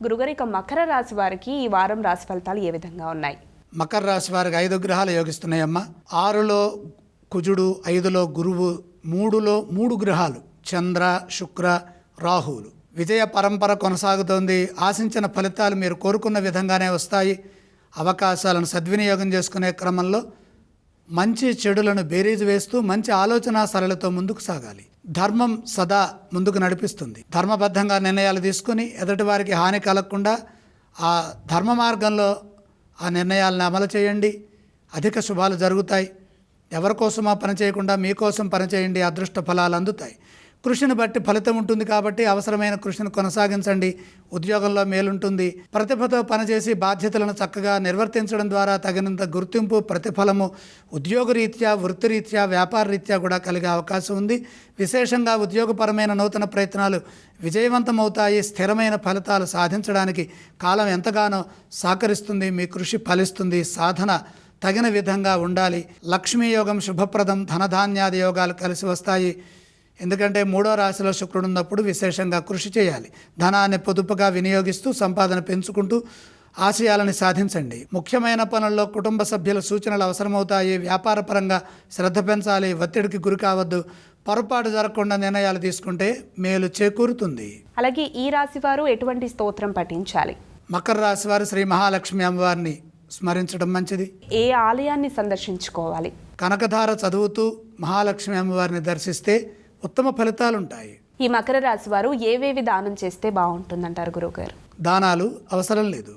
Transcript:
గురుగారు, ఇక మకర రాశి వారికి ఈ వారం రాశి ఫలితాలు ఏ విధంగా ఉన్నాయి? మకర రాశి వారికి 5 గ్రహాలు యోగిస్తున్నాయమ్మా. 6లో కుజుడు, 5లో గురువు, 3లో 3 గ్రహాలు చంద్ర, శుక్ర, రాహువులు. విజయ పరంపర కొనసాగుతోంది. ఆశించిన ఫలితాలు మీరు కోరుకున్న విధంగానే వస్తాయి. అవకాశాలను సద్వినియోగం చేసుకునే క్రమంలో మంచి చెడులను బేరీజు వేస్తూ మంచి ఆలోచన సరళతో ముందుకు సాగాలి. ధర్మం సదా ముందుకు నడిపిస్తుంది. ధర్మబద్ధంగా నిర్ణయాలు తీసుకుని ఎదుటి వారికి హాని కలగకుండా ఆ ధర్మ మార్గంలో ఆ నిర్ణయాలను అమలు చేయండి. అధిక శుభాలు జరుగుతాయి. ఎవరి కోసమో పని చేయకుండా మీకోసం పనిచేయండి. అదృష్ట ఫలాలు అందుతాయి. కృషిని బట్టి ఫలితం ఉంటుంది కాబట్టి అవసరమైన కృషిని కొనసాగించండి. ఉద్యోగంలో మేలుంటుంది. ప్రతిభతో పనిచేసి బాధ్యతలను చక్కగా నిర్వర్తించడం ద్వారా తగినంత గుర్తింపు, ప్రతిఫలము ఉద్యోగరీత్యా, వృత్తిరీత్యా, వ్యాపార రీత్యా కూడా కలిగే అవకాశం ఉంది. విశేషంగా ఉద్యోగపరమైన నూతన ప్రయత్నాలు విజయవంతమవుతాయి. స్థిరమైన ఫలితాలు సాధించడానికి కాలం ఎంతగానో సహకరిస్తుంది. మీ కృషి ఫలిస్తుంది. సాధన తగిన విధంగా ఉండాలి. లక్ష్మీ యోగం శుభప్రదం. ధనధాన్యాది యోగాలు కలిసి వస్తాయి. ఎందుకంటే 3వ రాశిలో శుక్రుడు ఉన్నప్పుడు విశేషంగా కృషి చేయాలి. ధనాన్ని పొదుపుగా వినియోగిస్తూ సంపాదన పెంచుకుంటూ ఆశయాలను సాధించండి. ముఖ్యమైన పనుల్లో కుటుంబ సభ్యుల సూచనలు అవసరమవుతాయి. వ్యాపారపరంగా శ్రద్ధ పెంచాలి. ఒత్తిడికి గురి కావద్దు. పొరపాటు జరగకుండా నిర్ణయాలు తీసుకుంటే మేలు చేకూరుతుంది. అలాగే ఈ రాశి వారు ఎటువంటి స్తోత్రం పఠించాలి? మకర రాశి వారు శ్రీ మహాలక్ష్మి అమ్మవారిని స్మరించడం మంచిది. ఏ ఆలయాన్ని సందర్శించుకోవాలి? కనకధార చదువుతూ మహాలక్ష్మి అమ్మవారిని దర్శిస్తే ఉత్తమ ఫలితాలుంటాయి. ఈ మకర రాశి వారు ఏవేవి దానం చేస్తే బాగుంటుందంటారు గురువుగారు? దానాలు అవసరం లేదు.